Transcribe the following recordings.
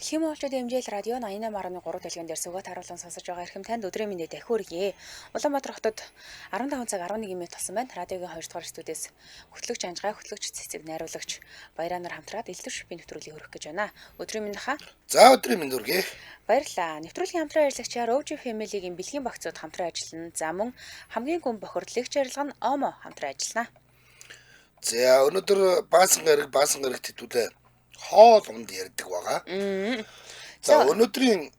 Дэлхийн монголчууд хэмжээл радио 88.3 дэлгэн дээр сүгэт харуулсан сонсож байгаа эрхэм танд өдрийн мэндийг дахин хүргье. Улаанбаатар хотод 15 цаг 11 минут болсон байна. Радиогийн 2 дугаар студиэс хөтлөгч Анжгай, хөтлөгч Цэцэг, найруулагч Баяранаар хамтраад элдв шипийн нэвтрүүлгийг хөрөх гэж байна. Өдрийн мэнд хаа. За өдрийн мэнд хүргэе. Баярлалаа. Нэвтрүүлгийн хамтран ажиллагчаар OG Family-гийн бэлгийн багцууд хамтран ажиллана. За мөн хамгийн гүн бохирд легч арилга нь Омо хамтран ажиллана. За өнөөдөр баасан гараг тэтгүүлээ хоол унд ярьдаг байгаа. За өнөөдрийн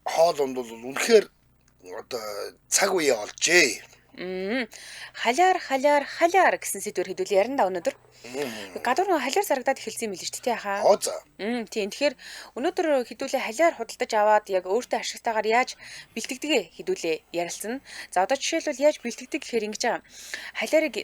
хоол унд бол үнэхээр одоо цаг үе олжээ. Халяар гэсэн сэдвээр хэдүүлээ ярина да өнөөдөр. Гадуур нь халяар зарагдаад эхэлсэн юм билээ шүү дээ хаа. Оо за. Тийм. Тэгэхээр өнөөдөр хэдүүлээ халяар худалдаж аваад яг өөртөө ашигтайгаар яаж бэлтгэдгээ хэдүүлээ ярилцсан. За одоо жишээлбэл яаж бэлтгэдэг гэхээр ингэж байгаа. Халиарыг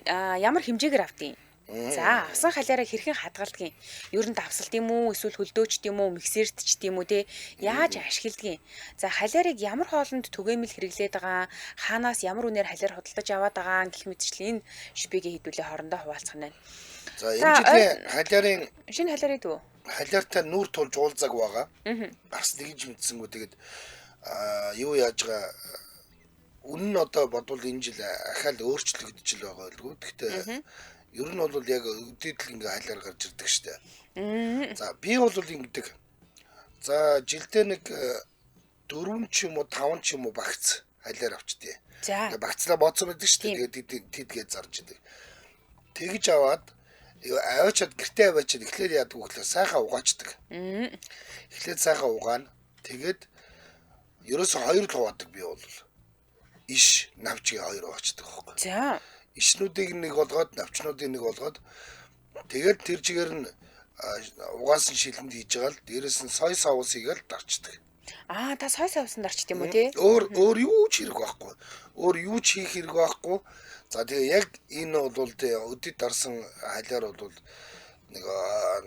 ямар хэмжээгээр авдгийг. За авсан халиараа хэрхэн хадгалдгийг. Ер нь давсалт юм уу, эсвэл хөлдөөчт юм уу, миксертчт юм уу те яаж ашигладгийг. За халиарыг ямар хоолнд түгээмэл хэрэглээд байгаа, хаанаас ямар үнээр халиар худалдаж аваад байгаа гэх мэтчлэн энэ шипигийн хэдүүлээ хоорондоо хуваалцах нь байна. За энэ жилийн халиарын шинэ халиарыг дүү. Халиартай нүүр тулж уулзаг байгаа. Бас нэгж мэдсэнгүү тэгээд юу яаж байгаа үнэн нь одоо бодвол энэ жил ахаал өөрчлөгдөж л байгаа байлгүй. Гэхдээ ер нь бол яг өдөртөл ингээ халиар гарч ирдэг штэ. За би бол ингэдэг. За жилдээ нэг 4 ч юм уу 5 ч юм уу багц халиар авчдээ. За багцлаа бодсон байдаг штэ. Тэгээд тэдгээ зарж идэг. Тэгж аваад аваачаад гэртээ аваачаад эхлээд яадаг вэ? Сайхан угаачдаг. Эхлээд сайхан угаана. Тэгээд ерөөсө хоёр л хуваадаг би бол. Иш навчгийн хоёр угаачдаг байхгүй. За Ишнүүдийг нэг болгоод, навчнуудыг нэг болгоод тэгээд тэр чигээр нь угаасан шилэнд хийж байгаа л дээрэс нь сой соусыг л дарчдаг. та сой соусан дарчт юм уу те? Өөр юу ч хэрэг байхгүй. Өөр юу ч хийх хэрэг байхгүй. За тэгээ яг энэ бол өдөд дарсан халиар бол нэг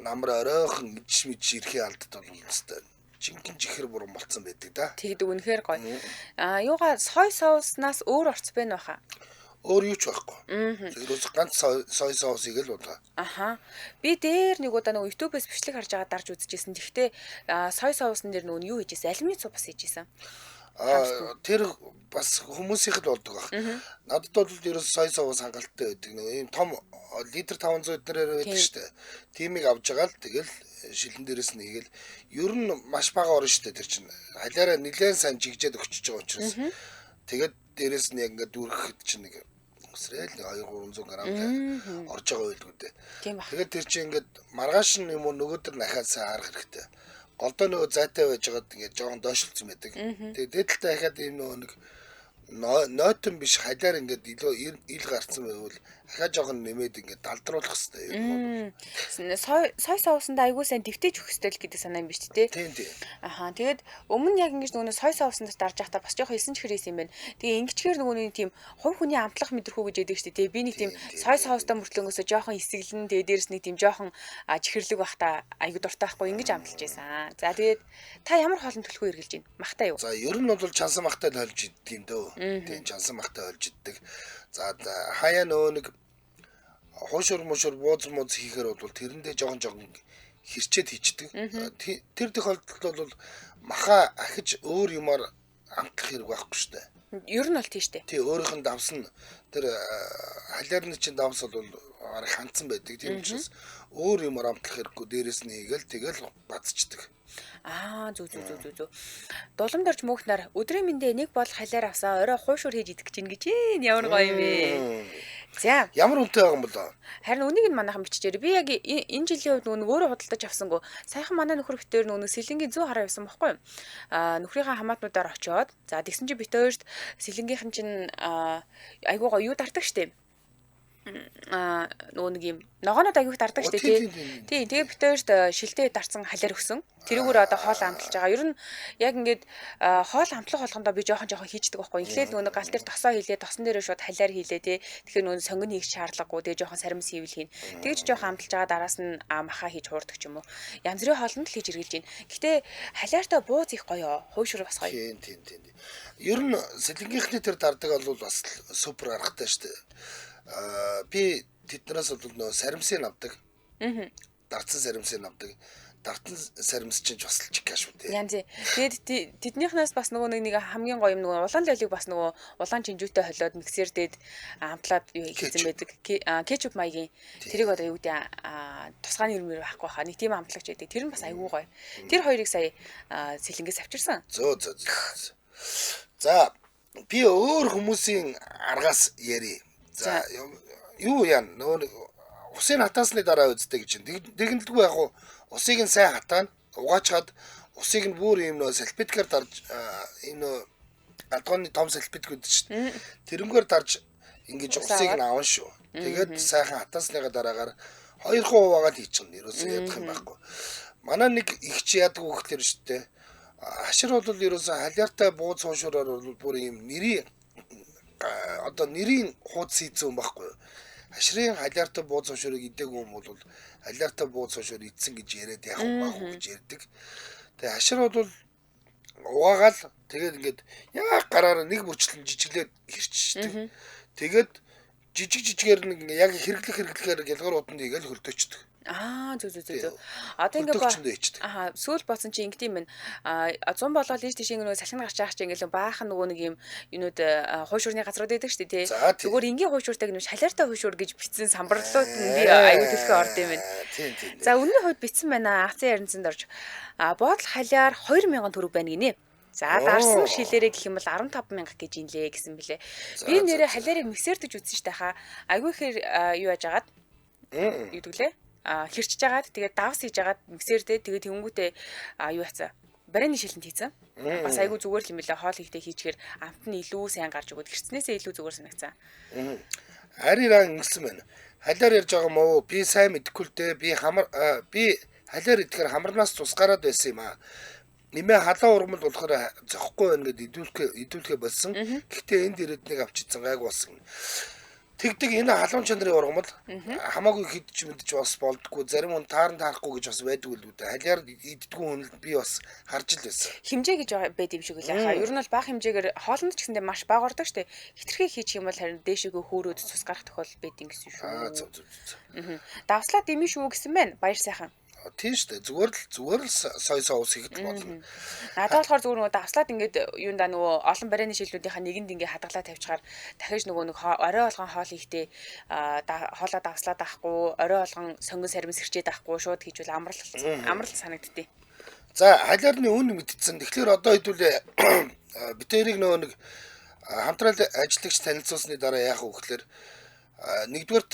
намар оройхон мэдж ирэхээ алдад бол өстой. Жинхэнэ чихэр буран болцсон байдаг да. Тэгдэг үнэхээр гоё. Юугаа сой соуснаас өөр орц байна баха. Өөр юу ч байхгүй. Тэрээс ганц сой соусыг л удаа. Би дээр нэг удаа нөгөө YouTube-ээс бичлэг харж байгаа дарж үзчихсэн. Тэгтээ сой соусын дээр нөгөө юу хийжсэн? Алюминий цус бас хийжсэн. Тэр бас хүмүүсийнх л болдог баг. Надад бол ерөөс сой соус хангалттай байдаг. Нөгөө ийм том литр 500 эднэрээр байдаг штэ. Тимийг авж байгаа л тэгэл шилэн дээрээс нь хийгээл ер нь маш бага орно штэ тэр чинь. Халиараа нэлээд сайн жигжээд өгчөж байгаа учраас. Тэгээд дээрээс нь яг ингээд дүүрэхэд чинь нэг өсрэл 200-300 грамм орж байгаа байлгүй дээ. Тэгээд тэр чинь ингээд маргааш нь юм уу нөгөөдөр дахиад сайн харах хэрэгтэй. Голдоо нөгөө зайтай байж байгаад ингээд жоохон доошлцсон байдаг. Тэгээд дээдэлтэй дахиад ийм нөгөө нэг нойтон биш халиар ингээд илүү ил гарцсан байвал дахиад жоохон нэмээд ингээд далдруулах хэрэгтэй юм. Сой соусанд айгүй сайн дэвтэж өгөх хэрэгтэй л гэдэг санаа юм биш үү те? Тийм. Тэгээд өмнө яг ингэж нөгөө сой соусанд дарж ахтаа бас жоохон 9 чихрээс юм байна. Тэгээ ингэчгээр нөгөө нэг тийм хувь хүний амтлах мэдрэхүү гэж яддаг шүү дээ. Би нэг тийм сой соустай мөртлөнгөөсөө жоохон эсэглэн тэгээ дээрэс нэг тийм жоохон чихэрлэг бахта айгүй дуртай байхгүй ингэж амталж байсан. За тэгээд та ямар хоолнд төлөхөө эргэлж байна? Махтай юу? За ер нь бол чансан махтай л холж идэх юм дөө. Тийм чансан махтай холж иддэг. За хаяа нөгөө нэг хуушур бууз хийхээр бол тэрэндээ жоохон хэрчээд хийчдэг. Тэр тохиолдолд бол маха ахиж өөр юмар амтлах хэрэг байхгүй шүү дээ. Ер нь бол тийм шүү дээ. Тий өөрийнх нь давс нь тэр халиарны чинь давс бол хандсан байдаг. Тийм учраас өөр юмар амтлах хэрэггүй дээрэс нь хийгээл тэгэл бацчдаг. Зүг. Дуламдарч мөнхнөр өдрийн мэндэ нэг бол халиар авсаа орой хуушур хийж идэх гэж ингэж ямар гоё юм бэ. За ямар үнэтэй байгаа юм бол харин үнийг нь манайхан биччихээр би яг энэ жилийн хувьд нөгөө өөрөө худалдаж авсангүй саяхан манай нөхөр битээр нөгөө сэлэнгийн 100 хараа явсан байхгүй юу. Нөхрийнхээ хамаатнуудаар очиод за тэгсэн чинь бит хоёрт сэлэнгийнхэн чинь айгуу гоё юу дардаг штеп. Нөгөө нэг юм ногоонод аяг дардаг штэ тий. Тэгээ бит хоёрт шилдээ дарцсан халиар өгсөн. Тэрүүгээр одоо хоол амталж байгаа. Ер нь яг ингээд хоол амтлах болгондоо би жоохон хийждэг байхгүй. Эхлээд нөгөө гал дээр тосоо хийлээ, тосон дээрээ шууд халиар хийлээ тий. Тэгэхээр нөгөө сонгон хийх шаардлагагүй. Тэгээ жоохон саримс хийвэл хийн. Тэгж жоохон амталж байгаа дараас нь маха хийж хуурдаг ч юм уу. Янз бүрийн хоолнд л хийж эргэлж байна. Гэхдээ халиартай бууз их гоё. Хуушур бас гоё. Тийм. Ер нь сэлэнгийнхний тэр дардаг бол бас супер аргатай штэ. Би тэднээс бол нөө саримсыг авдаг. Дарцсан саримсыг авдаг. Давтан саримс чинь бас л чиг шүү дээ. Янз. Тэгээд тэднийхнээс бас нөгөө нэг хамгийн гоё юм нөгөө улаан лалиг бас нөгөө улаан чинжүүтэй холиод миксер дээд амтлаад юу хийсэн байдаг. Кетчуп маягийн тэрийг одоо юу гэдэг тусгааны нэрмээр байхгүй хаа. Нэг тийм амтлагч байдаг. Тэр нь бас айгүй гоё. Тэр хоёрыг сая сэлэнгээс авчирсан. Зөө. За би өөр хүмүүсийн аргаас ярий. За юу яа нөгөө усын хатаасны дараа үздэг гэж. Тэгнэлгүй яг уу усыг нь сайн хатаана. Угаачаад усыг нь бүр юм нөө салфеткаар дарж энэ нөө алгооны том салфетк үүд шүү дээ. Тэрнгээр дарж ингэж усыг нь аван шүү. Тэгээд сайхан хатаасныга дараагаар 2% угаагаад хийчихнэ. Ерөөсөө ядах юм байхгүй. Манай нэг их чи яадаг хөөхлөр шүү дээ. Хашир бол ерөөсөө халиартай бууз хуушураар бол бүр юм нэрийн одоо нэрийн хууд хийцэн юм байхгүй. Хашрын халиартай бууз хуушурыг идээгүй юм бол халиартай бууз хуушур идсэн гэж яриад яах вэ гэж ярьдаг. Тэгээ хашир бол угаагаал тэгээд ингээд яг гараараа нэг бүрчлэн жижиглээд хэрччихдэг. Тэгээд жижигээр нэг яг хэрэглэхээр гялгарууданд игээл хөрдөөчдөг. Зөө. Одоо ингээд сүүл боцсон чи ингэдэм байна. 100 болоод ийш тийш нөгөө салхин гарч байгаа чи ингээл баахан нөгөө нэг юм юунууд хуушурны газрууд байдаг шүү дээ тий. Зүгээр энгийн хуушуртайг нэг шалиартай хуушур гэж бичсэн самбарлууд би аюул төлхөө орд юм байна. За үнэн хувьд бичсэн байна. Акцын ярилцсанд орж боодол халиар 2000 төгрөг байна гинэ. За дарсан шилээрээ гэх юм бол 15,000 гэж инлээ гэсэн бэлээ. Би нэрээ халиарыг миксердэж үзсэн штэ хаа. Айгүй ихээр юу яаж агаад юу гэвэл хэрчж агаад тэгээд давс хийж агаад миксердээ тэгээд тэнгүүтээ юу яцсан. Барины шилэнд хийцэн. Бас айгүй зүгээр л юм билээ. Хоол хийхдээ хийчихээр амт нь илүү сайн гарч өгöd хэрцнээсээ илүү зүгээр санагцсан. Харираа ингэсэн байна. Халиар ярьж байгаа мó би сайн мэдэхгүй л дээ. Би халиар идэхээр хамарнаас тус гараад байсан юм аа. Нэмээ халаа ургамал болохоор зохгүй байна гэд идүүлэхэ болсон. Гэхдээ энд ирээд нэг авчидсан гайг болсон. Тэгдэг энэ халуун чанарын ургамал хамаагүй хидж мэдж бас болдгоо. Зарим хүн таарахгүй гэж бас байдаг л үү. Халиар иддэггүй хүн би бас харж л байсан. Химжээ гэж байд юм шиг л яхаа. Ер нь бол бага хэмжээгээр хоолнд ч гэсэндээ маш бага ордог штэ. Хитрхээ хийчих юм бол харин дээшээгөө хөөрөөд цус гарах тохиолдол байдаг гэсэн шүү. Давслаа дэмий шүү гэсэн байна. Баяр сайхан. Тийм шүү дээ. Зүгээр л сой соус хийх болно. Надад болохоор зүгээр нөгөө давслаад ингээд юундаа нөгөө олон барины шилүүдийнхаа нэгэнд ингээд хадгалаа тавьчихаар дахиж нөгөө нэг орой болгон хоол хийхдээ хоолоо давслаад авахгүй, орой болгон сонгон сармис хэрчээд авахгүй шууд хийжвэл амрал санагдтыг. За халиарны үн мэдсэн. Тэгэхээр одоо хэдүүлээ битэрийг нөгөө нэг хамтрал ажиллагч танилцуулсны дараа яах вэ гэхээр нэгдүгээр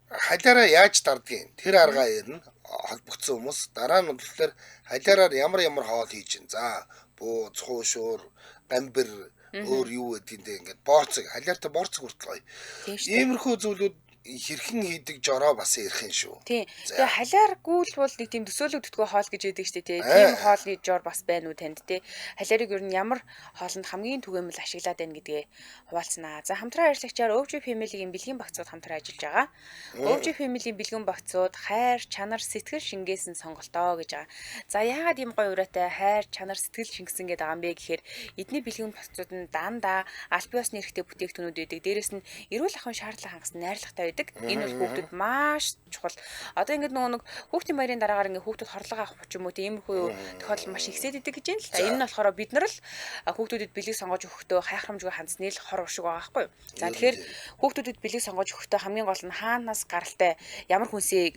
халиараа яаж дардгийг тэр аргаа ярина. Холбогдсон хүмүүс дараа нь болохоор халиараар ямар хоол хийж гин. За бууз, хуушуур, гамбир өөр юу гэдгийг ингээд борцог халиартай борцог хүртэл гоё. Иймэрхүү зүйлүүд хэрхэн хийдэг жороо бас ярих юм шүү. Тийм. Тэгээ халиаргүй л бол нэг тийм төсөөлөгддөггүй хоол гэж яддаг штэ тий. Тийм хоолны жор бас байна уу танд тий. Халиарыг ер нь ямар хоолнд хамгийн түгээмэл ашиглаад байна гэдгээ хуваалцсанаа. За хамтран ажиллагчаар өвжи фэмилийн бэлгийн багцууд хамтран ажиллаж байгаа. Өвжи фэмилийн бэлгэн багцууд хайр, чанар, сэтгэл шингээсэн сонголтоо гэж байгаа. За яагаад ийм гоё ураатай хайр, чанар, сэтгэл шингэсэн гэдэг байгаа юм бэ гэхээр эдний бэлгэн багцууд нь дандаа аль биесны эрхтэй бүтээгдэхүүнүүд байдаг. Дээрэс нь эрүүл ахуйн шаардлага хангасан найрлагатай. Энэ бол хүүхдүүд маш чухал. Одоо ингээд нэг хүүхдийн баярын дараагаар ингээд хүүхдүүд хорлого авах ч юм уу тиймэрхүү тохиолдол маш ихсээд идэг гэж байна л та. Энэ нь болохоор бид нар л хүүхдүүдэд бэлэг сонгож өгөхдөө хайхрамжгүй хандсны л хор уршиг байгаа байхгүй юу. За тэгэхээр хүүхдүүдэд бэлэг сонгож өгөхдөө хамгийн гол нь хаанаас гаралтай ямар хүнсээ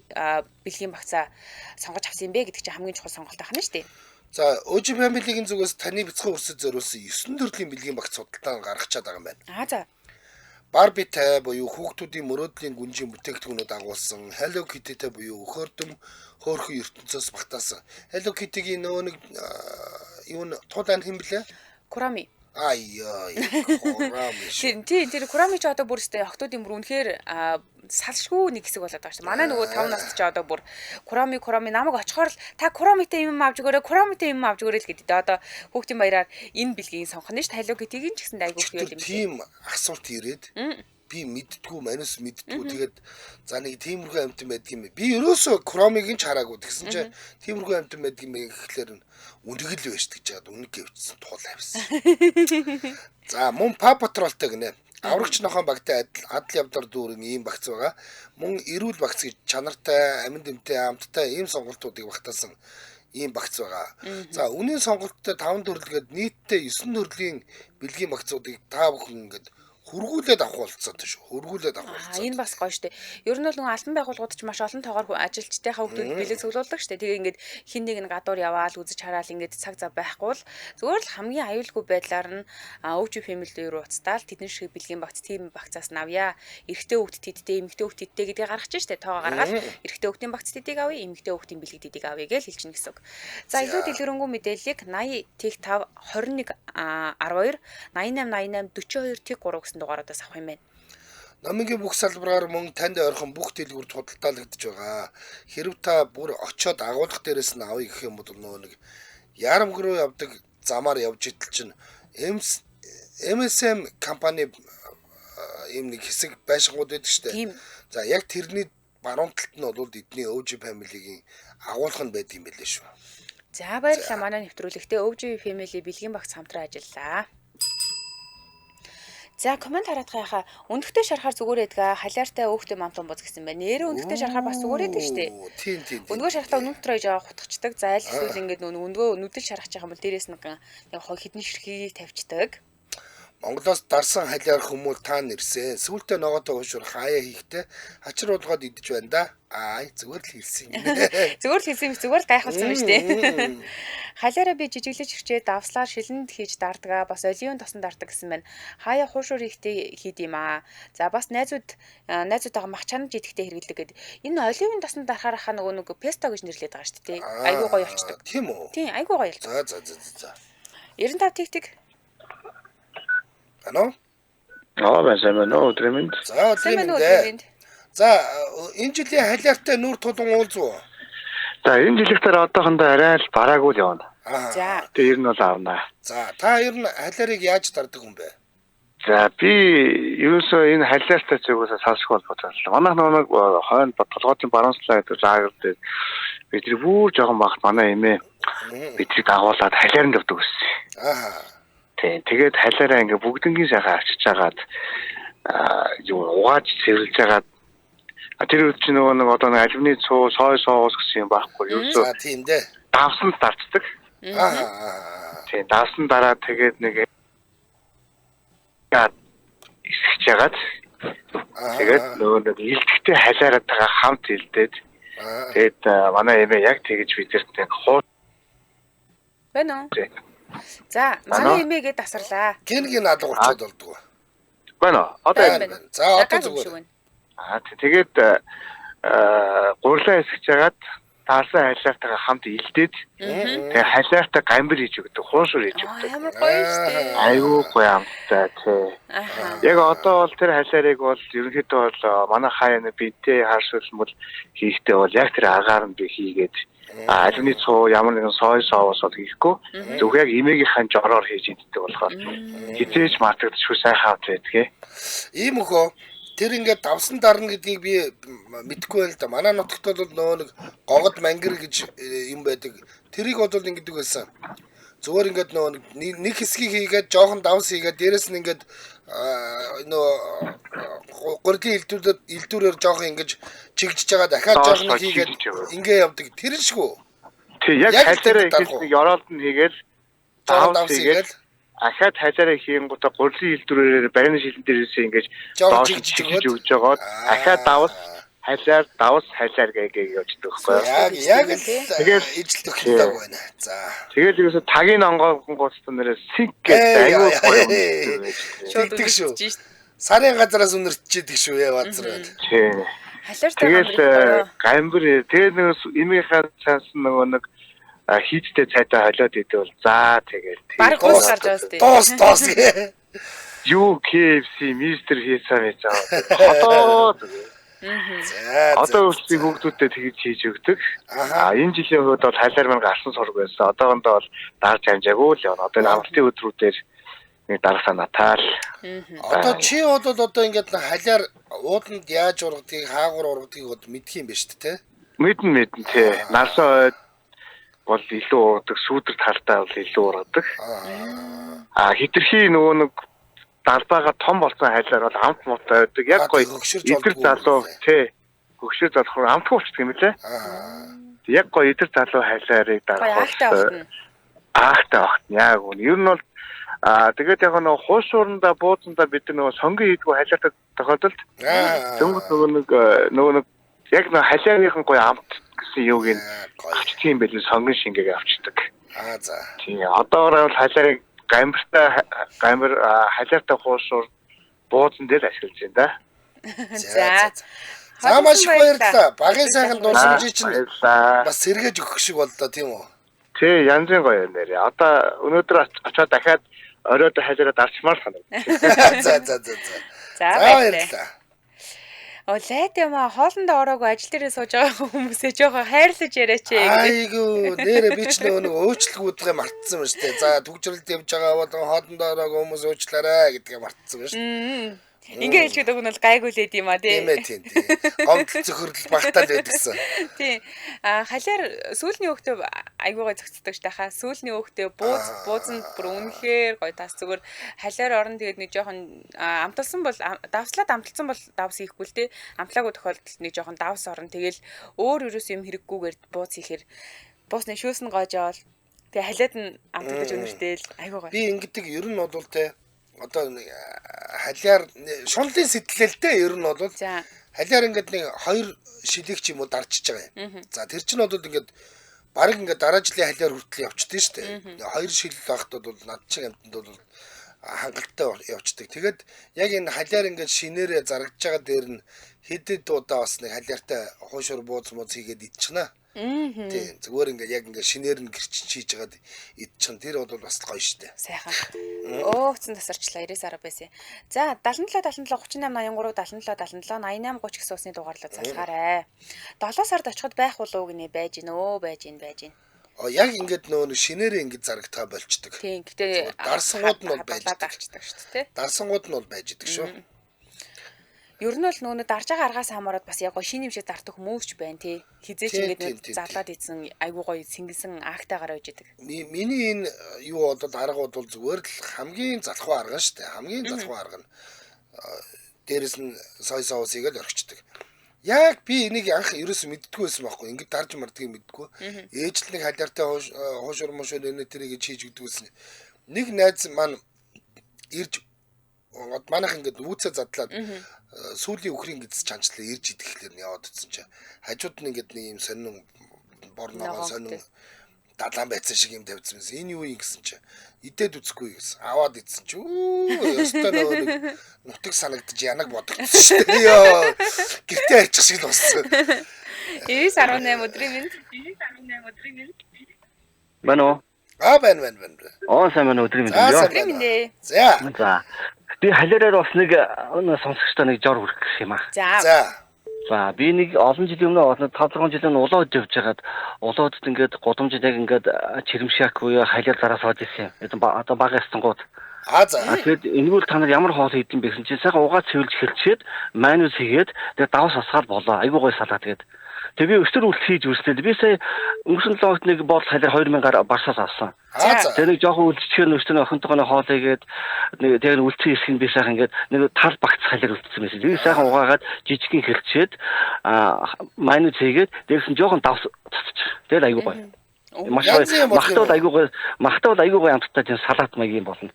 бэлгийн багцаа сонгож авсан юм бэ гэдэг чинь хамгийн чухал сонголт байна шүү дээ. За өвжи фэмилийн зүгээс таны бяцхан өрсөд зориулсан 9 төрлийн бэлгийн багц судалтаа гаргачаад байгаа юм байна. За Барбитай буюу хүүхдүүдийн мөрөөдлийн гүнжийн бүтээгдэхүүнүүд агуулсан, Hello Kitty-тэй буюу өхөөрдөм хөөрхөн ертөнцөөс багтаасан. Hello Kitty-гийн нөгөө нэг юу н тулаан хэм блэ? Kurami. Kurami. Тэр Kurami ч одоо бүр өстэй охтуудын бүр үнэхээр салшгүй нэг хэсэг болоод байгаа шүү. Манай нөгөө 5 настай ч одоо бүр Kurami намайг очихоор л та Kuramiтэй юм авч өгөөрэй, Kuramiтэй юм авч өгөөрэй л гэдэг. Одоо хүүхдийн баяраар энэ бэлгийг сонгоно шүү. Hello Kitty-гийн ч гэсэн айгүй их юм. Тийм асуулт ирээд би мэддгүү, манус мэддгүү. Тэгээд за нэг тиймэрхүү амт байдаг юм бэ. Би ерөөсөө Kurami-г ч хараагүй. Тэгсэн чинь тиймэрхүү амт байдаг юм гэхлээр үнэг л байж гэж жаад үнэг гэвчсэн туул авсан. За мөн Paw Patrol-тэй гинэ. Аврагч нохоо багтай адал явдар дүүрэн ийм багц байгаа. Мөн эрүүл багц гэж чанартай, амин дэмтэй, амттай ийм сонголтуудыг багтаасан ийм багц байгаа. За үнийн сонголттой 5 төрөлгээд нийтдээ 9 төрлийн бэлгийн багцуудыг та бүхэн ингээд хургуулээд авах болцоод шүү. Хургуулээд авах болцоод. Энэ бас гоё штэ. Ер нь бол нөгөө албан байгууллагууд ч маш олон тоогоор ажилчдынхаа хүүхдүүд бэлэг цуглуулдаг штэ. Тэгээ ингээд хин нэг нь гадуур яваал үзэж хараал ингээд цаг зав байхгүй л зүгээр л хамгийн аюулгүй байдлаар нь өвч фэмили рүү уцтаал тэдэн шиг бэлгийн багц тийм багцаас навья. Эрэгтэй хүүхд тэдтэй, эмэгтэй хүүхд тэдтэй гэдгийг гаргаж штэ. Тоогоо гаргаад эрэгтэй хүүхдийн багц тэдийг авъя, эмэгтэй хүүхдийн бэлэг тэдийг авъя гэж хэлж гин гэсэн үг. За илүү дэлгэрэнгүй мэдээллийг 80 тэг 5 21 12 88 88 42 тэг 3 гэсэн дугаараас авах юм байна. Намынгийн бүх салбараар мөн танд ойрхон бүх дэлгүүрт худалдаалагдж байгаа. Хэрв та бүр очиод агуулгах дээрээс нь авъя гэх юм бол нөгөө нэг ярамг руу явдаг замаар явж идэл чинь MSM компани ийм нэг хэсэг байшингууд байдаг штэ. За яг тэрний баруун талд нь бол эдний OG family-гийн агуулга нь байд юм байлээ шүү. За баярлалаа манай нэвтрүүлэгтээ OG family бэлгийн багц хамтран ажиллаа. За комент хараад гайхаа өндөгтэй шарахаар зүгээр эдгээ халиартай өөхтэй мамтан боз гэсэн байна. Нэрээ өндөгтэй шарахаар бас зүгээр эдэг штэ. Тийм. Өндгөө шарахтаа өнөг дотроо жаа хутгачдаг. За аль эсвэл ингээд өндгөө нүдэл шарахж байгаа юм бол дээрээс нэг хідэн ширхгийг тавьчихдаг. Монголоос дарсан халиар хүмүүс таан ирсэн. Сүүлдээ ногоотой уушур хаяа хийхдээ хачир уулгаад идэж байна да. Зүгээр л хэлсэн юм. Зүгээр л хэлсэн юм зүгээр л гайхуулсан юм штэ. Халиараа би жижиглэж ирчээ давслаар шилэнд хийж дардгаа бас оливын тосон дарддаг гэсэн байна. Хаяа хуушуур ихтэй хийд юм аа. За бас найзуудтайгаа мах чанаж идэхтэй хэрэгэлдэг гэдэг. Энэ оливын тосон дарахаар хаа нөгөө песто гэж нэрлэдэг байгаа штэ тий. Айгуу гоё болчдөг. Тийм үү? Тийм айгуу гоё болчдөг. За. 95 тэг. Ано? Сайн байна уу өдрийн. За өдрийн. За энэ жилийн халиартай нүүр тулан уулзуу. За энэ жилийнхтэр одоохондоо арай л бараагүй л явна. За. Тэгээ ер нь бол авнаа. За та ер нь халиарыг яаж дардаг хүн бэ? За би ерөөсөө энэ халиартай зүгээс сонсох болбоцсон. Манайх нэг хойно толгойн баруунслаа гэдэг лагер дээр бидний бүр жоохон багт манай эмээ бидний дагуулад халиаранд явдаг гэсэн. Тэгээд халиараа ингээ бүгднгийн сайхан авчиж жагаад угааж цэвэрлж жагаад тэр үед чинь нөгөө нэг одоо нэг алюминий цуу сой соус гэсэн юм байхгүй юу? За тийм дээ. Давсан дарцдаг. Тийм давсан дараа тэгээд нэг исгэж жагаад тэгээд нөгөө нэг илтгэхтэй халиараатайгаа хамт илдээд тэгээд манай эмээ яг тэгэж бидэрт нэг хуу байна уу? За манай эмээгээ тасарлаа. Гингийн наадгуурчод болдгоо. Байна уу? Одоо байна. За одоо зүгээр. Тэгээд гурлаа хэсгэж жагаад таарсан халиартайгаа хамт илдээд тэгээд халиартаа гамбар хийж өгдөг, хуушур хийж өгдөг. Ямар гоё штэ. Айгуу гоё амттай тий. Яг одоо бол тэр халиарыг бол ерөнхийдөө бол манай хаяа бидтэй харшуулсан бол хийхдээ бол яг тэр агаар нь би хийгээд алюминий цуу ямар нэгэн сой соус бол хийхгүй зөвхөн яг эмээгийнхэн жороор хийж иддэг болохоор хизээж мартагдчихгүй сайхан хамт байдгээ. Ийм өхөө тэр ингээд давсан дарна гэдгийг би мэдэхгүй байл да. Манай нутагт бол нөгөө нэг гогод мангэр гэж юм байдаг. Тэрийг бол ингэдэг байсан. Зүгээр ингээд нөгөө нэг хэсгийг хийгээд жоохон давс хийгээд дээрэс нь ингээд нөгөө гурдын илдвэрээр жоохон ингэж чигжиж байгаа дахиад жоохон хийгээд ингээ явдаг. Тэр нь шүү. Тэг яг халиараа ихээс нэг ёроолд нь хийгээл давс хийгээл ахаад халиараа хийнгүүтээ гурдын илдвэрээр барины шилэн дээрээс ингэж доош чигжиж өгч жагаад ахаад давс халиар давс халиар гэж явждаг байхгүй яг л тэгэл ижил төгөлдөг байна. За. Тэгэл ерөөсө тагийн онгоон гоцтой нэрээ синк гэдэг аюул гоё юм. Шийддэг шүү. Сарын газараас үнэрчээдэг шүү яа бацраад. Тийм. Тэгэл гамбар тэгээ нэг эмийнхаа цаасан нөгөө нэг хийдтэй цайтай холиод идэв бол за тэгэл. Бараг гуйс гарч байгаа сте. Тоос гээ. Юу KFC мистер хийцаа мэзаа. Хотоо. Одоо үлсийг хүүхдүүдэд тэгж хийж өгдөг. Энэ жилийн хувьд бол халиар маань гарсан сураг байсан. Одоогондоо бол дарж амжаагүй л явна. Одоо амралтын өдрүүдээр нэг дараасаа натаал. Одоо чи бол одоо ингээд халиар ууданд яаж ургадгийг, хаагур ургадгийг мэдх юм ба шүү дээ, тэ? Мэднэ тий. Нарсан бол илүү ургадаг, сүүдэр талтаа бол илүү ургадаг. Хитрхи нөгөө нэг далбаага том болсон хайлаар бол амт муутай байдаг. Яг гоё идэр залуу тий хөгшөр залхуу амтгүй болчихдаг юм лээ. Яг гоё идэр залуу хайлаарыг дарах. Ахтай багт яг үн. Ер нь бол тэгээд яг нөгөө хуушууранда бууцанда бид нөгөө сонгийн хийдгүү хайлаартай тохиолдолд нөгөө яг нөгөө халианыхан гоё амт гэсэн юуг нь авчдаг юм байл сонгон шингээг авчдаг. За. Тийм одоогоор бол халиарыг гамбар халиартай хуушуур бууцан дээр ашиглаж байна да. За. За маш их баярлалаа. Багын сайхан дурсамжийг чинь бас сэргээж өгөх шиг боллоо тийм үү? Тий, янзын гоё юм нэрээ. Одоо өнөөдөр очиод дахиад оройд хайлаараа дарчмаар санагдав. За. За баярлалаа. Лайт юм хоолндоо ороогүй ажил дээрээ сууж байгаа хүмүүсээ жоохон хайрлаж яриач гэдэг. Айгу нэрэ би ч нэг өөчлгүүдгээ мартсан байна шүү дээ. За түгжрэлд явж байгаа бол хоолндоо ороогүй хүмүүс уучлаарай гэдгээ мартсан байна шүү. Ингээ хэлчихэд өгнө бол гайгүй лээд юм а тий. Тийм. Гомдол цөхрөл багтаал байдгсан. Тий. Халиар сүүлний хөөхтөө айгуугаа зөгцдөг ш тахаа. Сүүлний хөөхтөө буузанд бүр үнэхээр гоё тас зүгээр халиар орон тэгээд нэг жоохон амталсан бол давслаад амталсан бол давс хийхгүй л тий. Амтлаагүй тохиолдолд нэг жоохон давс орон тэгэл өөр ерөөс юм хэрэггүйгээр бууз хийхээр буусны шүүс нь гоожоол. Тэгээ халиад нь амталж өнөртэй л айгуу гоё. Би ингэдэг ер нь бол тий одоо халиар шунлын сэтгэлэлтэй ер нь бол халиар ингээд нэг 2 шилэг ч юм уу дарчиж байгаа юм. За тэр чинь бол ингээд баг ингээд дараа жилийн халиар хүртэл явчихдээ шүү дээ. 2 шил багт бол над шиг амтанд бол хангалттай явцдаг. Тэгээд яг энэ халиар ингээд шинээрээ зарагдж байгаа дээр нь хэдэд удаа бас нэг халиартай хуушур бууз хийгээд идчихнэ. Тийм зүгээр ингээд яг ингээд шинээр нь гэрчин хийж хагаад идчихэн тэр бол бас гоё штэ. Сайхан. Өөхцөн тасарчлаа 90 сар байсан. За 77 38 83 77 77 88 30 гэсэн усны дугаарлаа залхаарай. 7 сард очиход байх болов гинэ байж гин. Яг ингээд нөө шинээрээ ингээд зарагтаа болчдөг. Тийм гэтээ дарсангууд нь бол байж дарчдаг шүү дээ. Дарсангууд нь бол байж идэг шүү. Ер нь бол нөөний дарж байгаа аргаас хамаарат бас яг шинэ юм шиг зардаг хүмүүс ч байна тий. Хизээч ингээд зарлаад ийсэн айгуу гоё сингэлсэн актаагаар байж идэг. Миний энэ юу болоод аргууд бол зүгээр л хамгийн залхуу арга шүү дээ. Хамгийн залхуу арга нь дээрэс нь сой соусыг л орхичдаг. Яг би энийг анх ерөөсөө мэддэггүй байсан байхгүй. Ингээд дарж мардгийг мэддэггүй. Ээж л нэг халиартай хуушур мушур энэ тэрийг хийж өгдөг байсан. Нэг найз маань ирж манайх ингээд үүцээ задлаад сүүлийн үхрийн гидс чанчлаа ирж идэхлээр нь яваад утсан чи. Хажууд нь ингээд нэг юм сонин борногоо сонин далаан байцсан шиг юм тавьсан юмсэн. Энэ юу юм гэсэн чи. Идээд үзэхгүй гэсэн. Аваад идсэн чи. Ёстой нэг нутаг санагдаж янаг бодогдсон шүү дээ. Йоо. Гэртээ арчих шиг л болсон. 918 өдрийн минь. Бано. Байна. Сайн байна өдрийн минь. Өдрийн минь. За. Би халиараар бас нэг сонсогчтой нэг жор хүрэх гэх юм аа. За би нэг олон жилийн өмнө 5-6 жилийн улаад явж хагаад улаадд ингээд гудамжид яг ингээд чирэмшаак буюу халиар зараас оож ирсэн юм. Одоо бага ястангууд. За. Тэгээд энэгээр та нар ямар хоол хийдэм бэ гэсэн чинь сайхан угаа цэвэрлж хэлчихэд майнус хийгээд тэгээд давс асгаад болоо. Айгуу гой салаа тэгээд. Тэгээ би өстөр үлт хийж үрсэлээ. Би сая өнгөрсөн логт нэг боол халиар 2000-аар барсаас авсан. Тэгээ нэг жоохон үлдчихээр өстөр охинтойгоо хоол хийгээд нэг тэгээ үлдсэн хэсэг нь би сайхан ингээд нэг тал багц халиар үлдсэн байсан. Тэгээ сайхан угаагаад жижигхэн хэлчихэд майнус хийгээд дээрс нь жоохон давс цацчих. Тэгээд айгуу гоё. Махтал айгуу гоё амттай тийм салат маягийн болно.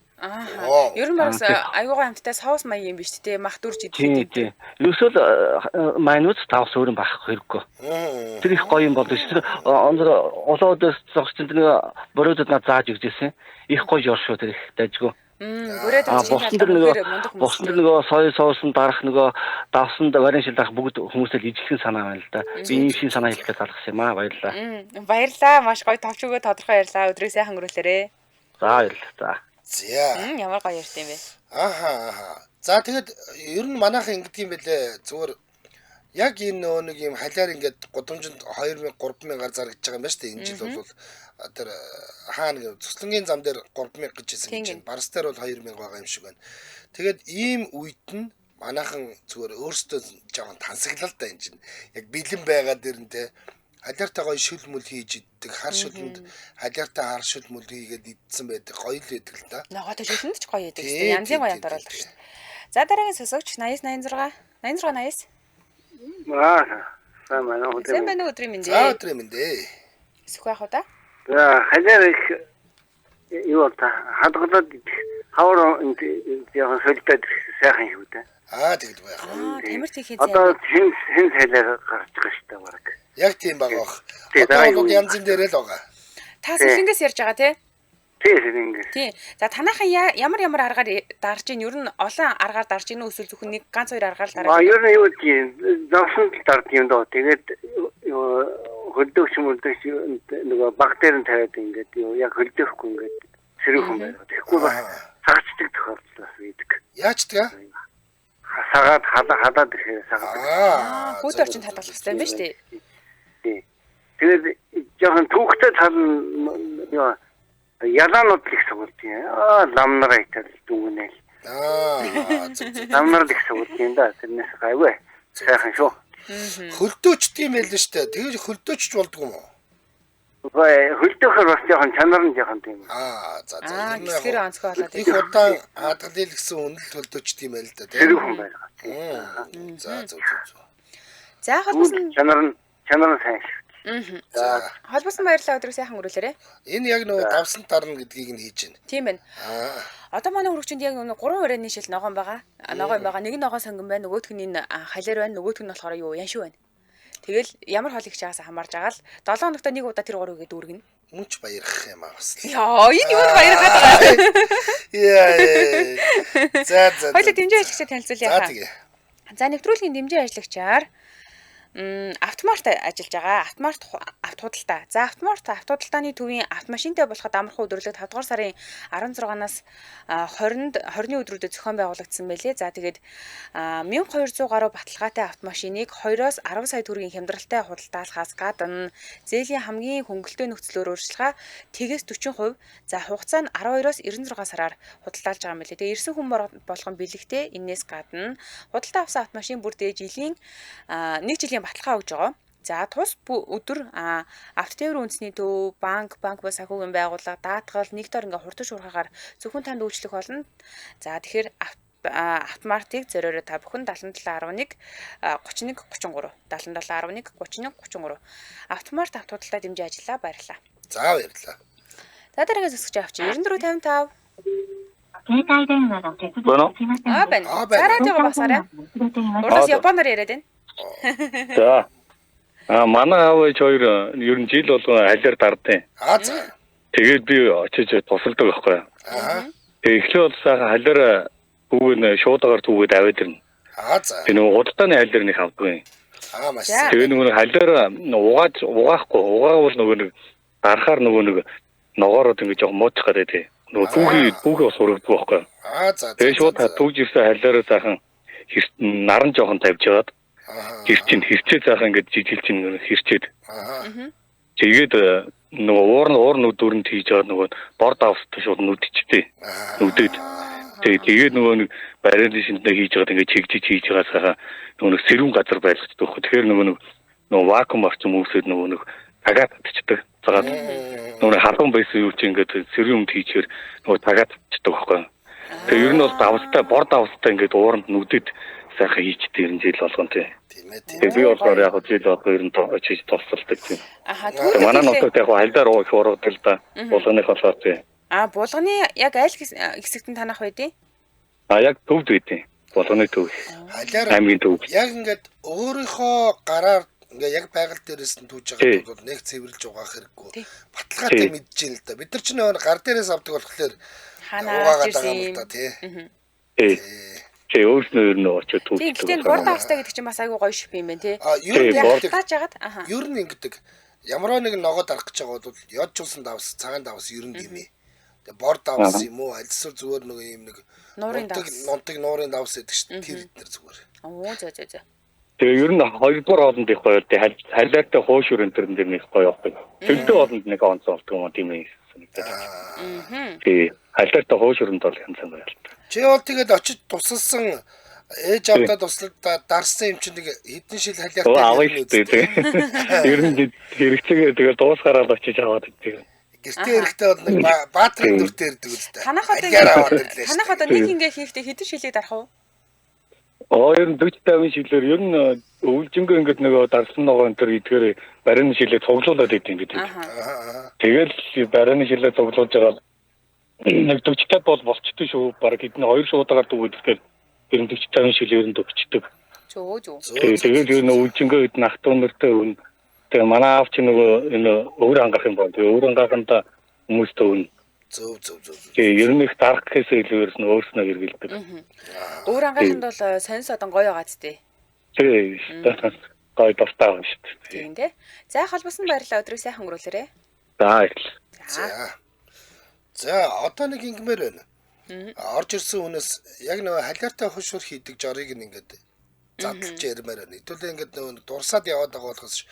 Ер нь бас айгуугаа амттай соус маяг юм биш үү? Мах дүрж идэх. Тийм. Ерөөсөө майнус тавс өөрөн байх хэрэггүй. Тэр их гоё юм болдог шүү. Тэр улаадаас зогсчихсон тэр бородод над зааж өгчээсэн. Их гоё ёр шүү тэр их дайжгүй. Босон тэр нөгөө сой соус нь дарах нөгөө давсанд варен шил дарах бүгд хүмүүсээ ижигхэн санаа байна л да. Би ийм шин санаа хэлэхэд залгасан юм аа. Баярлалаа. Баярлалаа. Маш гоё товч өгөө тодорхой ярьлаа. Өдрөө сайхан өнгөрүүлээрэй. За баярлалаа. Ямар гоё ярьт юм бэ? За тэгэд ер нь манайхан ингэдэг юм бэлээ. Зүгээр яг энэ нэг юм халиар ингээд гудамжинд 2000-3000-аар зарагдж байгаа юм байна шүү дээ. Энэ жил бол тэр хаана цуслангийн зам дээр 3000 гэж хэлсэн чинь барс дээр бол 2000 байгаа юм шиг байна. Тэгээд ийм үед нь манайхан зүгээр өөрсдөө жоохон тансаглал да энэ чинь. Яг бэлэн байгаа дээр нь те халиартай гоё шүл мүл хийж иддэг. Хар шүлэнд халиартай хар шүл мүл хийгээд идсэн байдаг. Гоё л байдаг л да. Ногоотой шүлэнд ч гоё байдаг шүү дээ. Янзын гоё янз оруулдаг шүү дээ. За дараагийн сонсогч 8086 86 сайн байна уу? Сайн байна уу өдрийн мэндэ. За өдрийн мэндэ. Сүх байх уу та? За халиар их юу та хадгалаад хавар яхан солиод сайхан шүү дээ. Тэгэл байх. Тамирт хийх Одоо хэн халиар гарч байгаа шүү дээ баг. Яг тийм байгаа бох. дараа Одоо янзын дээр л байгаа. Та сүлэнгээс ярьж байгаа тий? Тийм ингэ. Тий. За танайхан ямар аргаар дарж ийн? Ер нь олон аргаар дарж ийн үү эсвэл зөвхөн нэг ганц хоёр аргаар л дарж ийн? Ер нь юу тийм зовсон дард юм доо. Тэгээд хөлдөөч мөлдөөч нөгөө баг дээр нь тавиад ингээд яг хөлдөөхгүй ингээд сэрүүхэн байна. Тэгэхгүй бас цагчдаг тохиолдол бас үүдэг. Яачдаг? Сагаад хадаад ирэхээр сагаад. Хүүд орчин хадгалах хэрэгтэй юм байна шүү дээ. Тийм. Тэгээд жоохон түүхтэй тал юу ялаанууд их суулж байна. Ламнараа итэл дүгнээл. Ламнар их суулж байна да. Тэрнээс гайваа. Сайхан шүү. Хөлдөөчд юм байл л штэ. Тэгээд хөлдөөчч болдгоо юм уу? Хөлдөөхөр бас жоохон чанар нь жоохон тийм. За. Гисгэр онцгой болоод их удаан хадгалъя гэсэн үнэл хөлдөөчд юм байл л да. Тэрүүхэн байна. За. За холбосон чанар нь сайн шүү. За. Холбосон баярлалаа өдрөө сайхан өрөөлөөрэй. Энэ яг нөгөө давсан тарна гэдгийг нь хийж байна. Тийм байна. Одоо манай хүрэгчэнд яг нөгөө 3 хурааны шил ногоон байгаа. Ногоон байгаа. Нэг нь ногоон сонгон байна. Нөгөөх нь энэ халиар байна. Нөгөөх нь болохоор юу яншиг байна. Тэгэл ямар хол их чагаас хамаарж байгаа л 7 хоногт нэг удаа тэр 3 үгээд дүүргэнэ. Мөн ч баярах юм аа бас. Яа, энэ юу баярхаад байгаа. За. Хоёул дэмжээ ажигчтай танилцуулъя хаа. За тэгээ. За нэвтрүүлгийн дэмжээ ажигчаар автомарт ажиллаж байгаа. Автомарт худалдаа. За автомарт худалдааны төвийн автомашинтай болоход амархан өдрөлөд 5 дугаар сарын 16-наас 20-нд 20-ны өдрүүдэд зохион байгуулагдсан байлээ. За тэгээд 1200 гаруй баталгаатай автомашиныг 2-оос 10 сая төгрөгийн хямдралтай худалдаалахаас гадна зээлийн хамгийн хөнгөлөлтөө нөхцлөөр өөрчлөлгаа тэгээс 40%, за хугацаа нь 12-оос 96 сараар худалдаалж байгаа юм билээ. Тэгээд ирсэн хүн болгон бэлэгтэй энээс гадна худалдаа авсан автомашин бүр дээд жилийн 1 жилийн баталгаа өгж байгаа. За тус өдөр автотээврийн үндэсний төв, банк бас санхүүгийн байгууллага, даатгал нэг дор ингээ хурдан шуурхаагаар зөвхөн танд үйлчлэх болно. За тэгэхээр автомартыг зориороо та бүхэн 7711 31 33 7711 31 33 автомарт автохудалдаа дэмжиж ажиллаа. Баярлалаа. За баярлалаа. За дараагийн зөвсгч авчи 9455 байна. За радио басаарай. Урдаас японоор яриад байна. За. Манай аав ээж хоёр ер нь жил болгон халиар дардیں۔ За. Тэгээд би очиж тусалдаг байхгүй. Тэгээд эхлээ бол сайхан халиар бүгд шуудагаар түгээд аваад ирнэ. За. Тэр нөгөө худалдааны халиар нэг авдаг. Маш. Тэгээд нөгөө халиар угаахгүй нөгөө нэг дарахаар нөгөө нэг ногоороод ингэ жоох муучих гэдэг тий. Нөгөө түүхий бас урагддаг байхгүй. За. Тэгээд шууд түүж ирсэн халиараа сайхан наран жоохон тавьж яваад хэрчээ цаахан ингээд жижиглж ин хэрчээд. Тэгээд нөгөө уур нүдүрэнд хийж байгаа нөгөө бор давстай шууд нүдчтэй. Нүдэд. Тэгээд нөгөө нэг барилын шиндээ хийж байгаа ингээд чигжиж хийж байгаа цаахан нөгөө сэрүүн газар байлгачдаг. Тэгэхээр нөгөө вакуум орчим үүсээд нөгөө тагаад татчихдаг. Цагаад нөгөө халуун байсан юу чи ингээд сэрүүн хийчихээр нөгөө тагаад татчихдаг байхгүй. Тэгээд ер нь бол давстай бор давстай ингээд ууранд нүдэд сайхан хийчтэй ер нь жил болгон тий. Тэгээд би болохоор яг жил болгоо ер нь очиж тусалдаг тийм. Манай нутагт яг халдаар уух ургадаг л да. Булганых болохоор тий. Булганы яг аль хэсэгт нь танах байдیں۔ Яг төвд байдیں۔ Булганы төв. Аймгийн төв. Яг ингээд өөрийнхөө гараар ингээ яг байгаль дээрээс нь түүж байгаа бол нэг цэвэрлж угаах хэрэггүй. Баталгаатай мэдчихээн л да. Бид нар ч нэг гар дээрээс авдаг болохоор ханаа ирсэн юм да тий. Тэг өөрснөө ер нь очиж түүх. Тэгтээ бор давстай гэдэг чинь бас айгүй гоё шип юм байна тий. Ер нь тааж агаад ер нь ингэдэг. Ямар нэг ногоо дарах гэж байгаа бол ёдчулсан давс, цагаан давс ер нь гимээ. Тэгээ бор давс юм уу? Альсвар зүгээр нэг юм нэг нунтаг нуурын давс гэдэг чинь тэр эднэр зүгээр. За. Тэгээ ер нь хоёрдугаар хоолнд их гоё тий. Халиартай хууш өрөн төрн дээр нэг гоё явдаг. Төлдөө хоолнд нэг онцон болдог юм тийм ээ. Тий. Халиартай хууш өрөнд бол янз бүр байлаа. Чи бол тэгээд очиж тусалсан Ээж авдаа туслаад дарсан юм чинь нэг хэдэн шил халиартай аваа шүү дээ. Ер нь хэрэгцээгээ тэгээ дуусгараад очиж аваад идэв. Гэртээ эрэхтэй бол нэг баатрын дүртэй ирдэг үстэй. Танах одоо нэг ингээ хийхдээ хэдэн шилийг дарах уу? Ер нь 40-50 шилээр ер нь өвлжөнгөө ингээд нөгөө дарсан ногоо энэ төр идгээр барин шилээ цуглуулад идэв гэдэг. Тэгэл барин шилээ цуглуулж байгаа нэг 40-50 бол болчтой шүү. Бараг эдний 2 шуудагаар дүүдэхээр ер нь 40-50 шил ер нь дөгчдөг. Зөө. Тэгээд ер нь өвлжөнгөө эд нахт өнөртэй өвн. Тэгээ манай аав чи нөгөө энэ өвөр ангаах юм байна. Тэгээ өвөр ангааханда хүмүүстэй өвн. Зөв. Тэгээ ер нь их дарах гэхээс илүүрс нь өөрснөө хэрэгэлдэг. Өвөр ангааханд бол сонс одоо гоё байгаа зү. Тэгээ гоё дуртай байна шүү дээ. Тийм дээ. За холбосон баярлалаа өдрөө сайхан өнгөрүүлээрэй. За. За одоо нэг ингэмээр байна. Орж ирсэн хүнээс яг нөгөө халиартай хушуур хийдэг жорыг ингээд задлж ярмаар байна. Хэдүүлээ ингээд нөгөө дурсаад яваад байгаа болохоос